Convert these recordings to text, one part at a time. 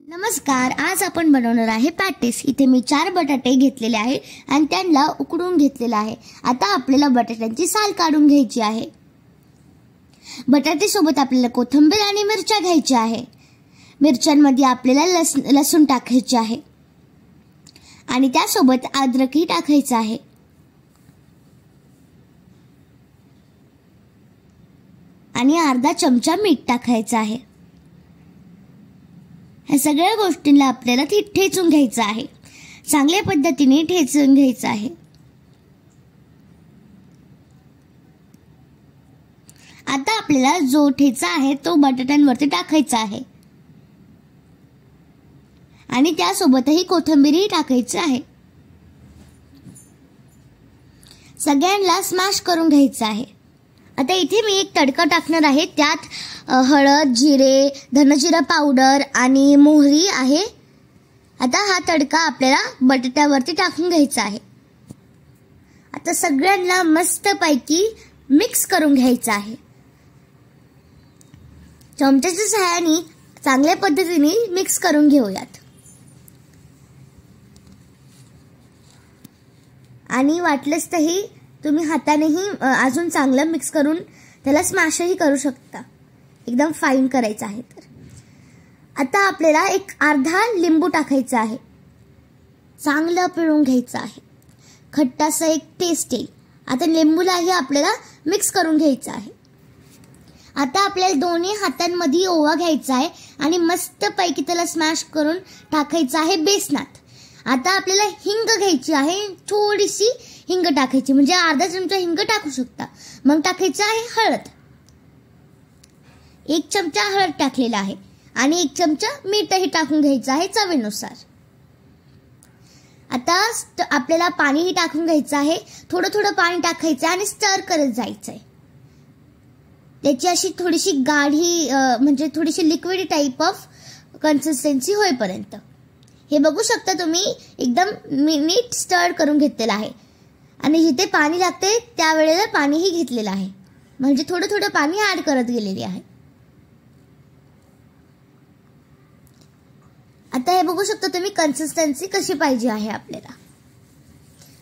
नमस्कार, आज आपण बनवणार आहे पॅटीस। इथे मी 4 बटाटे घेतलेले आहे आणि त्यांना उकडून घेतलेला आहे। आता आपल्याला बटाट्यांची साल काढून घ्यायची आहे। बटाटे सोबत आपल्याला कोथिंबीर आणि मिरच्या घ्यायच्या आहे। मिरच्यांमध्ये आपल्याला लसूण टाकायचे आहे आणि त्यासोबत अद्रकही टाकायचं आहे। आणि अर्धा चमचा मीठ टाकायचं आहे। या सगळ्या गोष्टींना आपल्याला ठेचून घ्यायचं आहे। चांगल्या पद्धतीने ठेचून घ्यायचं आहे। आता आपल्याला जो ठेचा आहे तो बटाट्यांवरती टाकायचा आहे आणि त्यासोबतही कोथिंबीरही टाकायची आहे। सगळ्यांना स्मॅश करून घ्यायचं आहे। आता इथे मी एक तडका टाकणार आहे। त्यात हळद, जिरे, धनजिरा पावडर आणि मोहरी आहे। आता हा तडका आपल्याला बटाट्यावरती टाकून घ्यायचा आहे। आता सगळ्यांना मस्तपैकी मिक्स करून घ्यायचं आहे। चमच्याच्या सहाय्याने चांगल्या पद्धतीने मिक्स करून घेऊयात आणि वाटलंच तरी तुम्ही हातानेही अजून चांगलं मिक्स करून त्याला स्मॅशही करू शकता। एकदम फाईन करायचं आहे। तर आता आपल्याला एक अर्धा लिंबू टाकायचा आहे। चांगलं पिळून घ्यायचं आहे। खट्टासा एक टेस्ट येईल। आता लिंबूलाही आपल्याला मिक्स करून घ्यायचं आहे। आता आपल्याला दोन्ही हातांमध्ये ओवा घ्यायचा आहे आणि मस्तपैकी त्याला स्मॅश करून टाकायचं आहे बेसनात। आता आपल्याला हिंग घ्यायची आहे। थोडीशी हिंग टाकायची, म्हणजे अर्धा चमचा हिंग टाकू शकता। मग टाकायचं आहे हळद। 1 चमचा हळद टाकलेला आहे आणि 1 चमचा मीठही टाकून घ्यायचं आहे चवीनुसार। आता आपल्याला पाणीही टाकून घ्यायचं आहे। थोडं थोडं पाणी टाकायचं आणि स्टर करत जायचंय। त्याची अशी थोडीशी गाढी म्हणजे थोडीशी लिक्विड टाइप ऑफ कन्सिस्टन्सी होईपर्यंत। हे बघू शकता तुम्ही, एकदम नीट स्टर करून घेतलेला आहे आणि जिथे पाणी लागते त्यावेळेला पाणीही घेतलेलं आहे, म्हणजे थोडं थोडं पाणी ऍड करत गेलेले आहे। आता हे बघू शकता तुम्ही कन्सिस्टन्सी कशी पाहिजे आहे आपल्याला,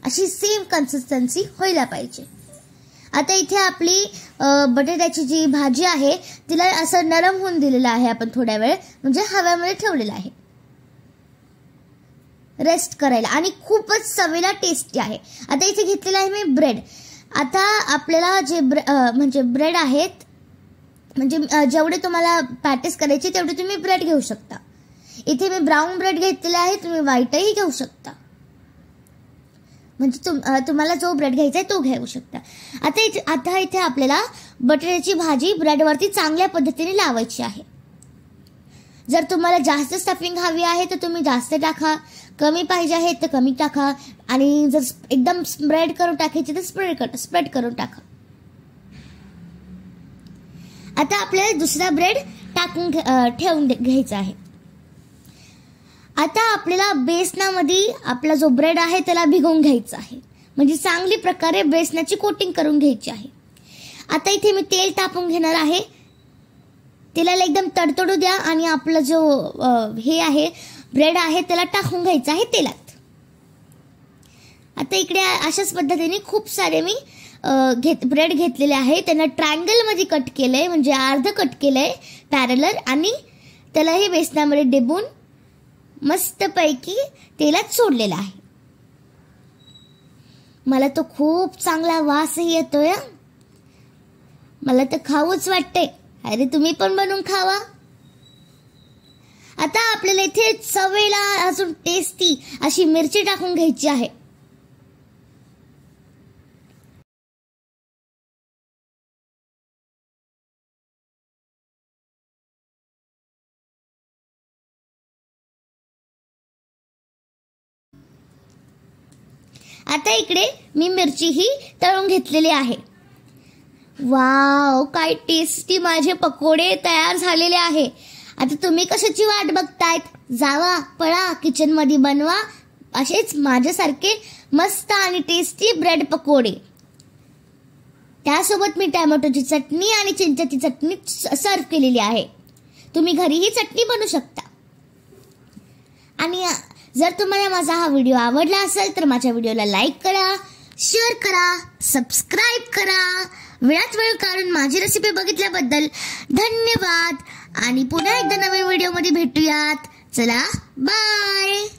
अशी सेम कन्सिस्टन्सी व्हायला पाहिजे। आता इथे आपली बटाट्याची जी भाजी आहे तिला असं नरम होऊन दिलेलं आहे आपण थोड्या वेळ, म्हणजे हव्यामध्ये ठेवलेलं आहे रेस्ट करायला आणि खूपच चवीला टेस्टी आहे। आता इथे घेतलेला आहे मी ब्रेड। आता आपल्याला जे म्हणजे ब्रेड आहेत, म्हणजे जेवढे तुम्हाला पॅटीस करायचे तेवढे तुम्ही ब्रेड घेऊ शकता। इथे मी ब्राऊन ब्रेड घेतलेला आहे, तुम्ही व्हाईटही घेऊ शकता, म्हणजे तुम्हाला जो ब्रेड घ्यायचा आहे तो घेऊ शकता। आता इथे आपल्याला बटाट्याची भाजी ब्रेडवरती चांगल्या पद्धतीने लावायची आहे। जर तुम्हाला जास्त स्टफिंग हवी आहे तर तुम्ही जास्त टाका, कमी पाहिजे आहे तर कमी टाका, आणि जर एकदम स्प्रेड करून टाकायची तर स्प्रेड करून टाका। आता आपल्याला दुसरा ब्रेड टाकून ठेवून घ्यायचा आहे। आता आपल्याला बेसनामध्ये आपला जो ब्रेड आहे त्याला भिगवून घ्यायचा आहे, म्हणजे चांगली प्रकारे बेसनाची कोटिंग करून घ्यायची आहे। आता इथे मी तेल तापवून घेणार आहे। तेलाला एकदम तडतडू द्या आणि आपला जो हे आहे ब्रेड आहे त्याला टाकून घ्यायचं आहे तेलात। आता इकडे अशाच पद्धतीने खूप सारे मी ब्रेड घेतलेले आहे। त्यांना ट्रायंगल मध्ये कट केलंय, म्हणजे अर्ध कट केलंय पॅरलर, आणि त्याला हे बेसनामध्ये डुबवून मस्तपैकी तेलात सोडलेला आहे। मला तो खूप चांगला वासही येतोय, मला तर खाऊच वाटते। अरे तुम्ही पण बनवून खावा। आता आपल्याला इथे चवीला अजून टेस्टी अशी मिरची टाकून घ्यायची आहे। आता इकडे मी मिरची ही तळून घेतलेली आहे। वाव, काय टेस्टी माझे पकोडे तयार झालेले आहे। आता तुम्ही कशाची वाट बघतायत? जावा, पळा, किचन मध्ये बनवा असेच माझ्यासारखे मस्त आणि टेस्टी ब्रेड पकोडे। त्यासोबत मी टोमॅटोची चटणी आणि चिंचेची चटणी सर्व केलेली आहे। तुम्ही घरी ही चटणी बनवू शकता। आणि जर तुम्हाला माझा हा व्हिडिओ आवडला असेल तर माझ्या व्हिडिओला लाईक करा, शेअर करा, सबस्क्राईब करा. वेळात वेळ काढून माझी रेसिपी बघितल्याबद्दल धन्यवाद आणि पुन्हा एकदा नवीन व्हिडिओमध्ये भेटूयात. चला बाय.